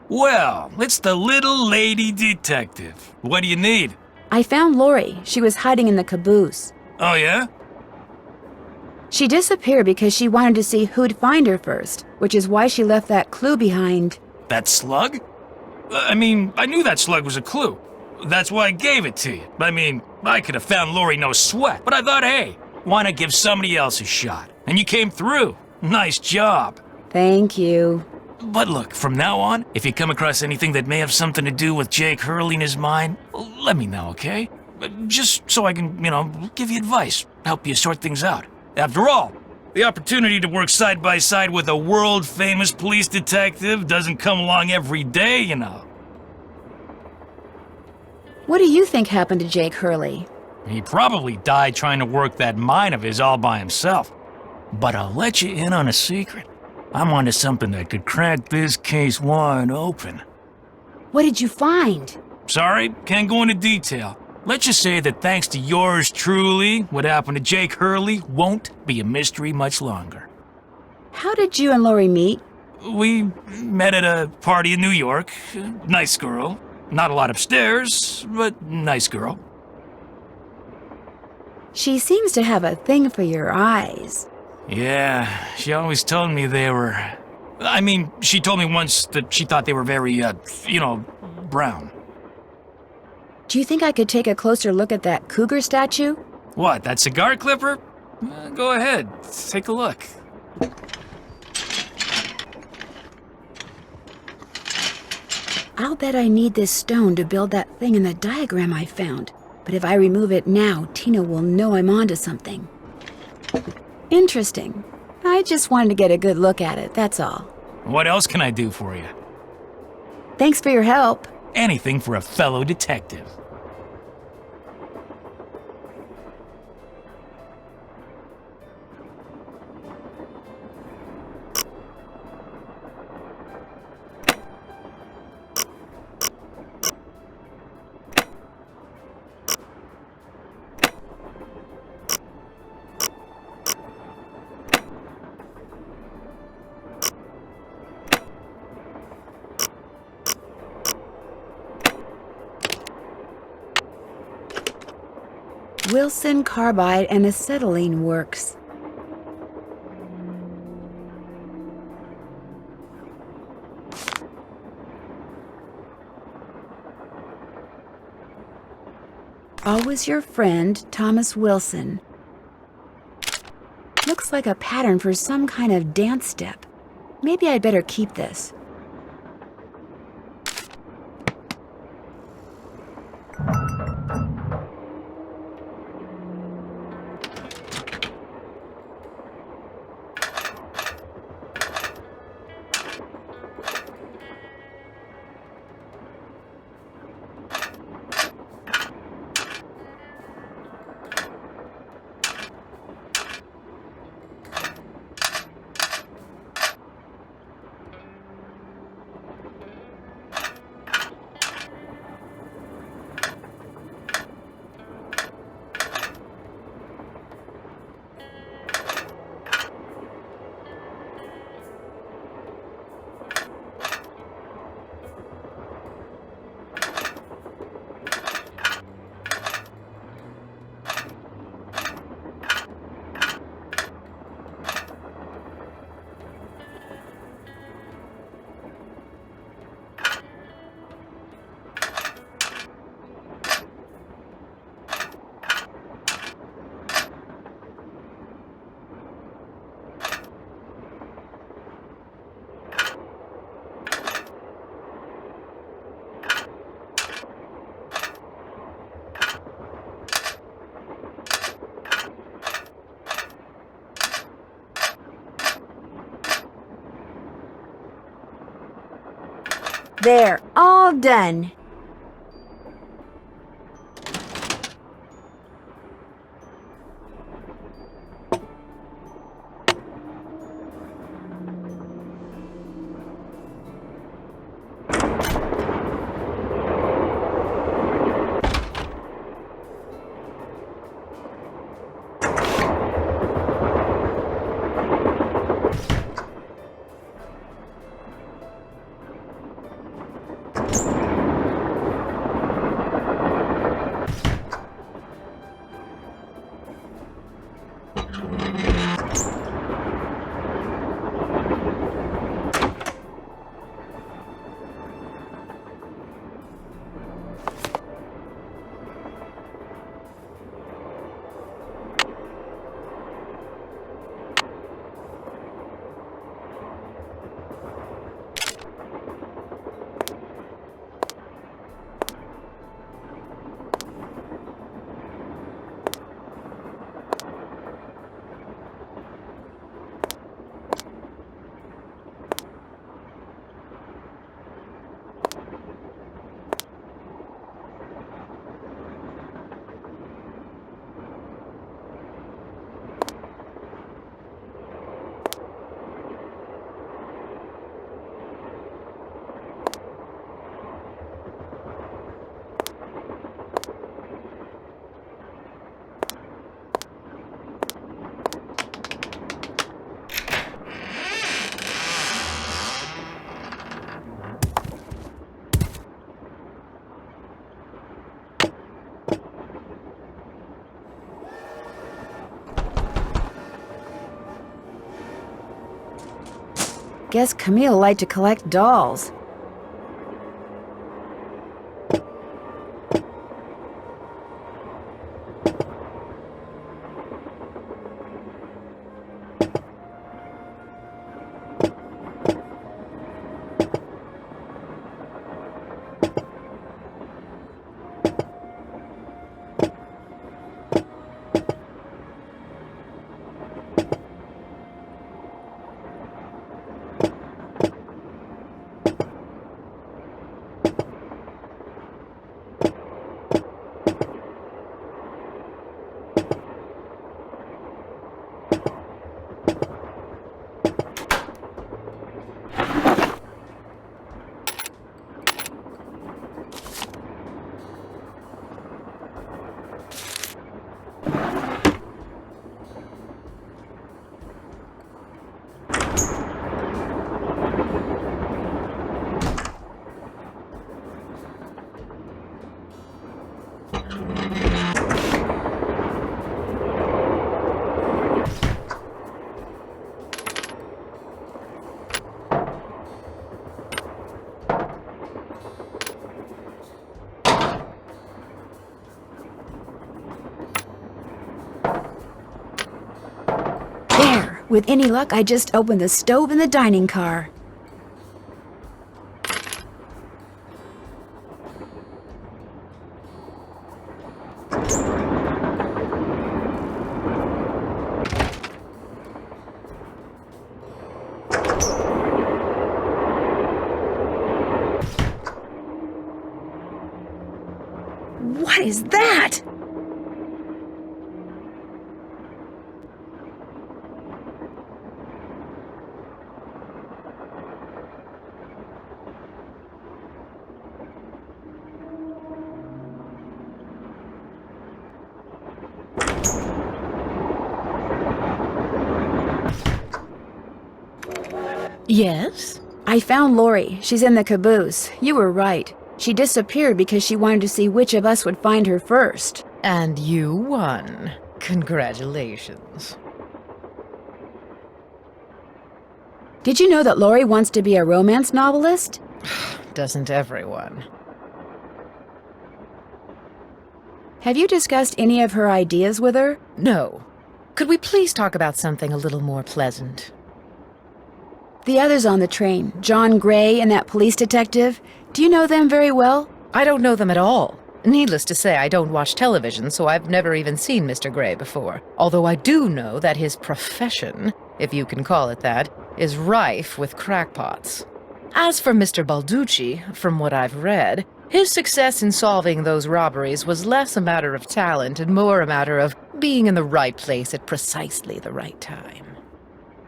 Well, it's the little lady detective. What do you need? I found Lori. She was hiding in the caboose. Oh, yeah? She disappeared because she wanted to see who'd find her first, which is why she left that clue behind. That slug? I mean, I knew that slug was a clue. That's why I gave it to you. I mean, I could have found Lori no sweat, but I thought, hey, why not give somebody else a shot? And you came through. Nice job. Thank you. But look, from now on, if you come across anything that may have something to do with Jake Hurley in his mind, let me know, okay? Just so I can, give you advice, help you sort things out. After all, the opportunity to work side by side with a world-famous police detective doesn't come along every day, you know. What do you think happened to Jake Hurley? He probably died trying to work that mine of his all by himself. But I'll let you in on a secret. I'm onto something that could crack this case wide open. What did you find? Sorry, can't go into detail. Let's just say that thanks to yours truly, what happened to Jake Hurley won't be a mystery much longer. How did you and Lori meet? We met at a party in New York. Nice girl. Not a lot upstairs, but nice girl. She seems to have a thing for your eyes. Yeah, she always told me they were... I mean, she told me once that she thought they were very, brown. Do you think I could take a closer look at that cougar statue? What, that cigar clipper? Go ahead, take a look. I'll bet I need this stone to build that thing in the diagram I found. But if I remove it now, Tina will know I'm onto something. Interesting. I just wanted to get a good look at it, that's all. What else can I do for you? Thanks for your help. Anything for a fellow detective. Wilson carbide and acetylene works. Always your friend, Thomas Wilson. Looks like a pattern for some kind of dance step. Maybe I'd better keep this. There, all done. Guess Camille liked to collect dolls. There! With any luck, I just opened the stove in the dining car. What is that? Yes? I found Lori. She's in the caboose. You were right. She disappeared because she wanted to see which of us would find her first. And you won. Congratulations. Did you know that Lori wants to be a romance novelist? Doesn't everyone? Have you discussed any of her ideas with her? No. Could we please talk about something a little more pleasant? The others on the train, John Gray and that police detective, do you know them very well? I don't know them at all. Needless to say, I don't watch television, so I've never even seen Mr. Gray before. Although I do know that his profession, if you can call it that, is rife with crackpots. As for Mr. Balducci, from what I've read, his success in solving those robberies was less a matter of talent and more a matter of being in the right place at precisely the right time.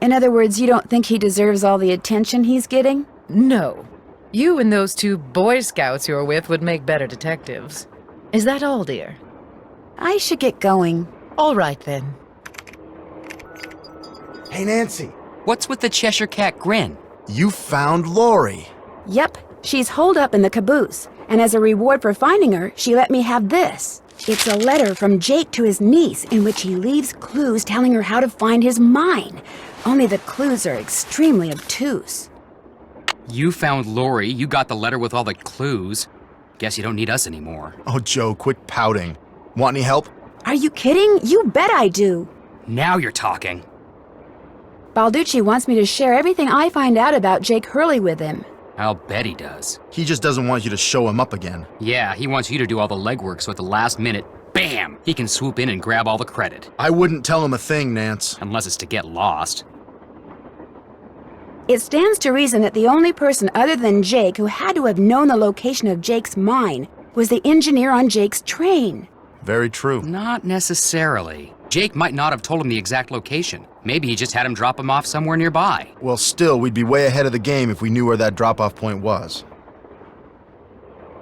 In other words, you don't think he deserves all the attention he's getting? No. You and those two Boy Scouts you're with would make better detectives. Is that all, dear? I should get going. All right, then. Hey, Nancy, What's with the Cheshire Cat grin? you found Lori. Yep, she's holed up in the caboose, and as a reward for finding her, she let me have this. It's a letter from Jake to his niece in which he leaves clues telling her how to find his mine. Only the clues are extremely obtuse. You found Lori, you got the letter with all the clues. Guess you don't need us anymore. Oh, Joe, quit pouting. Want any help? Are you kidding? You bet I do. Now you're talking. Balducci wants me to share everything I find out about Jake Hurley with him. I'll bet he does. He just doesn't want you to show him up again. Yeah, he wants you to do all the legwork so at the last minute, bam, he can swoop in and grab all the credit. I wouldn't tell him a thing, Nance. Unless it's to get lost. It stands to reason that the only person other than Jake who had to have known the location of Jake's mine was the engineer on Jake's train. Very true. Not necessarily. Jake might not have told him the exact location. Maybe he just had him drop him off somewhere nearby. Well, still, we'd be way ahead of the game if we knew where that drop-off point was.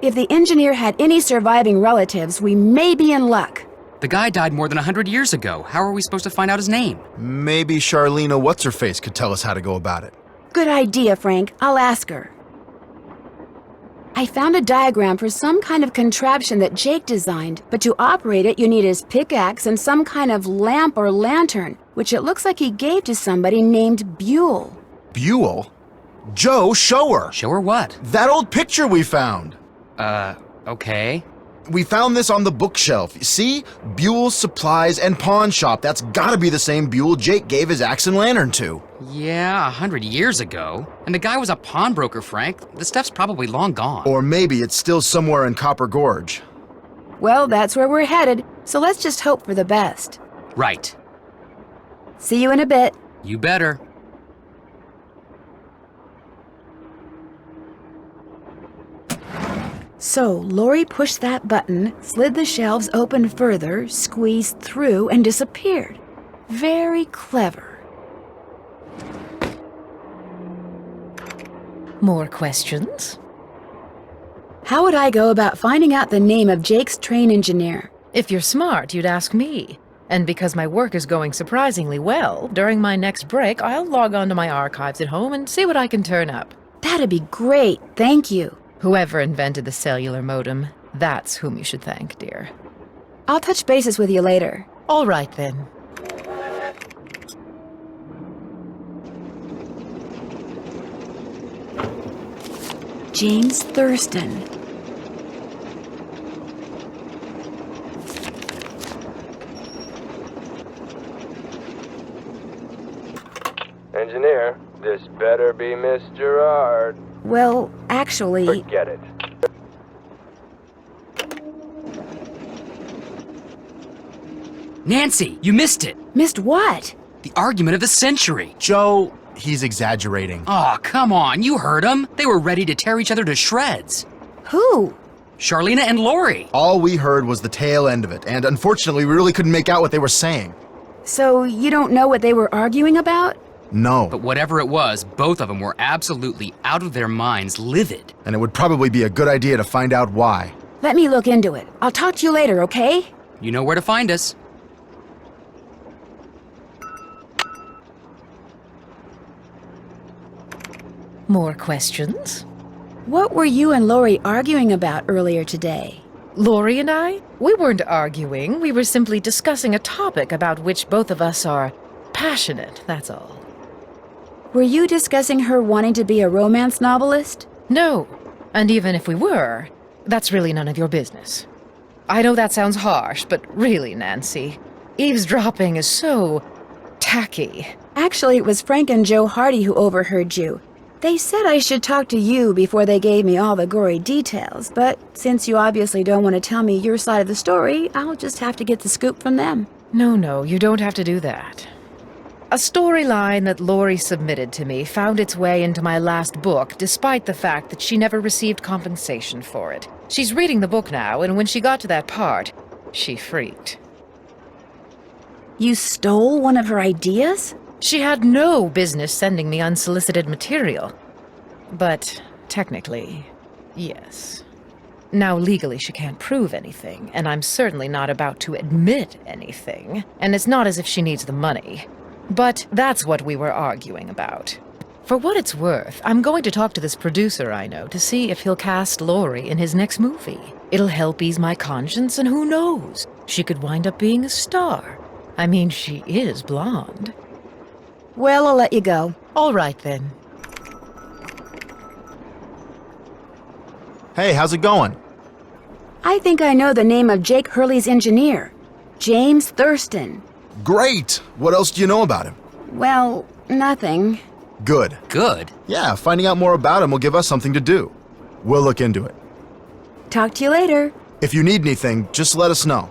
If the engineer had any surviving relatives, we may be in luck. The guy died more than 100 years ago. How are we supposed to find out his name? Maybe Charlena What's-Her-Face could tell us how to go about it. Good idea, Frank. I'll ask her. I found a diagram for some kind of contraption that Jake designed, but to operate it you need his pickaxe and some kind of lamp or lantern, which it looks like he gave to somebody named Buell. Buell? Joe, show her! Show her what? That old picture we found! Okay. We found this on the bookshelf. See? Buell's Supplies and Pawn Shop. That's gotta be the same Buell Jake gave his axe and lantern to. Yeah, 100 years ago. And the guy was a pawnbroker, Frank. The stuff's probably long gone. Or maybe it's still somewhere in Copper Gorge. Well, that's where we're headed, so let's just hope for the best. Right. See you in a bit. You better. So, Lori pushed that button, slid the shelves open further, squeezed through, and disappeared. Very clever. More questions? How would I go about finding out the name of Jake's train engineer? If you're smart, you'd ask me. And because my work is going surprisingly well, during my next break, I'll log on to my archives at home and see what I can turn up. That'd be great, thank you. Whoever invented the cellular modem, that's whom you should thank, dear. I'll touch bases with you later. All right, then. James Thurston. Engineer, this better be Miss Gerard. Well, actually... Forget it. Nancy, you missed it. Missed what? The argument of the century. Joe, he's exaggerating. Aw, come on, you heard them. They were ready to tear each other to shreds. Who? Charlena and Lori. All we heard was the tail end of it, and unfortunately we really couldn't make out what they were saying. So you don't know what they were arguing about? No. But whatever it was, both of them were absolutely out of their minds, livid. And it would probably be a good idea to find out why. Let me look into it. I'll talk to you later, okay? You know where to find us. More questions? What were you and Lori arguing about earlier today? Lori and I? We weren't arguing. We were simply discussing a topic about which both of us are passionate, that's all. Were you discussing her wanting to be a romance novelist? No. And even if we were, that's really none of your business. I know that sounds harsh, but really, Nancy, eavesdropping is so tacky. Actually, it was Frank and Joe Hardy who overheard you. They said I should talk to you before they gave me all the gory details, but since you obviously don't want to tell me your side of the story, I'll just have to get the scoop from them. No, you don't have to do that. A storyline that Lori submitted to me found its way into my last book, despite the fact that she never received compensation for it. She's reading the book now, and when she got to that part, she freaked. You stole one of her ideas? She had no business sending me unsolicited material. But technically, yes. Now, legally, she can't prove anything, and I'm certainly not about to admit anything, and it's not as if she needs the money. But that's what we were arguing about. For what it's worth, I'm going to talk to this producer I know to see if he'll cast Lori in his next movie. It'll help ease my conscience, and who knows? She could wind up being a star. I mean, she is blonde. Well, I'll let you go. All right, then. Hey, how's it going? I think I know the name of Jake Hurley's engineer. James Thurston. Great! What else do you know about him? Well, nothing. Good. Good. Yeah, finding out more about him will give us something to do. We'll look into it. Talk to you later. If you need anything, just let us know.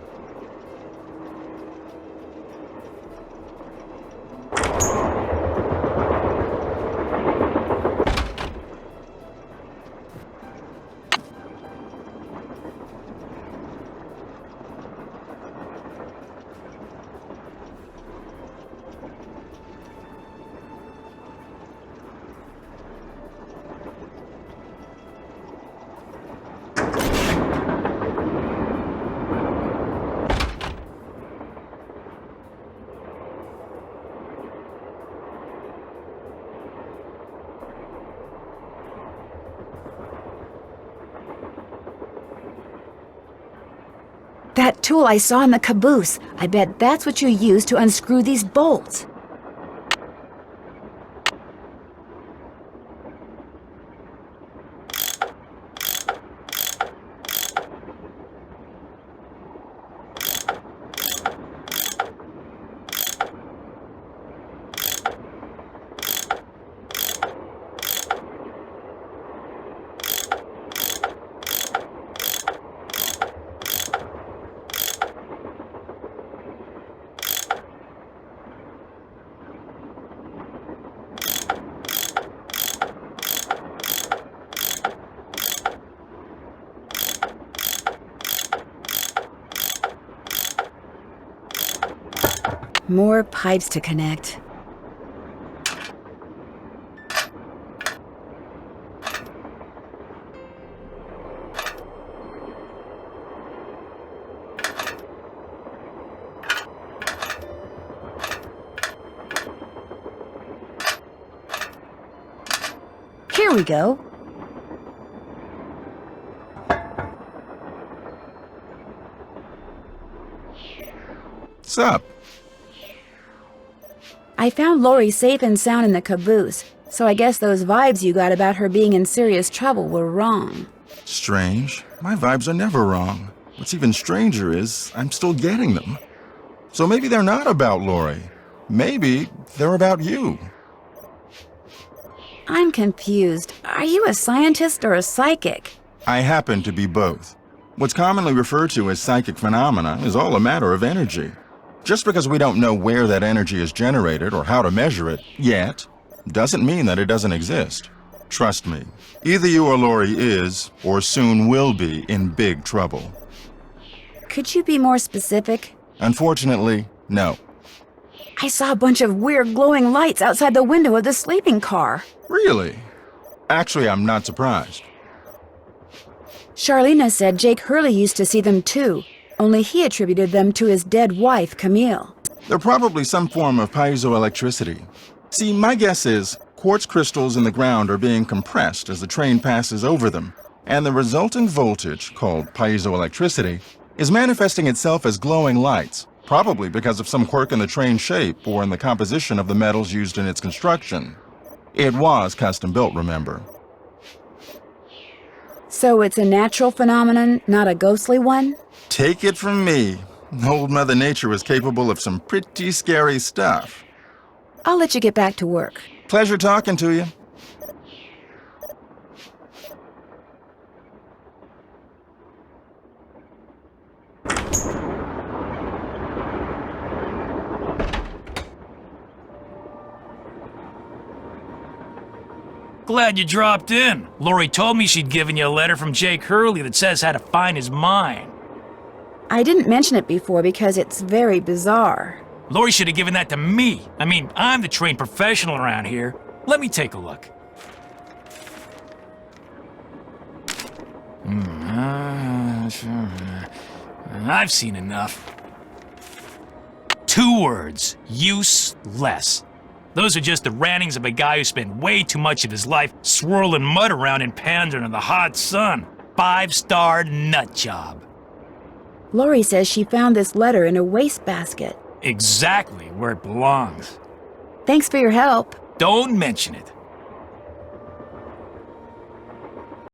That tool I saw in the caboose. I bet that's what you used to unscrew these bolts. More pipes to connect. Here we go. What's up? I found Lori safe and sound in the caboose, so I guess those vibes you got about her being in serious trouble were wrong. Strange. My vibes are never wrong. What's even stranger is I'm still getting them. So maybe they're not about Lori. Maybe they're about you. I'm confused. Are you a scientist or a psychic? I happen to be both. What's commonly referred to as psychic phenomena is all a matter of energy. Just because we don't know where that energy is generated or how to measure it yet, doesn't mean that it doesn't exist. Trust me, either you or Lori is, or soon will be, in big trouble. Could you be more specific? Unfortunately, no. I saw a bunch of weird glowing lights outside the window of the sleeping car. Really? Actually, I'm not surprised. Charlena said Jake Hurley used to see them too, only he attributed them to his dead wife, Camille. They're probably some form of piezoelectricity. See, my guess is quartz crystals in the ground are being compressed as the train passes over them, and the resulting voltage, called piezoelectricity, is manifesting itself as glowing lights, probably because of some quirk in the train's shape or in the composition of the metals used in its construction. It was custom built, remember. So it's a natural phenomenon, not a ghostly one? Take it from me, old Mother Nature was capable of some pretty scary stuff. I'll let you get back to work. Pleasure talking to you. Glad you dropped in. Lori told me she'd given you a letter from Jake Hurley that says how to find his mine. I didn't mention it before because it's very bizarre. Lori should have given that to me. I mean, I'm the trained professional around here. Let me take a look. I've seen enough. 2 words. Useless. Those are just the rantings of a guy who spent way too much of his life swirling mud around in pans under the hot sun. 5-star nut job. Lori says she found this letter in a wastebasket. Exactly where it belongs. Thanks for your help. Don't mention it.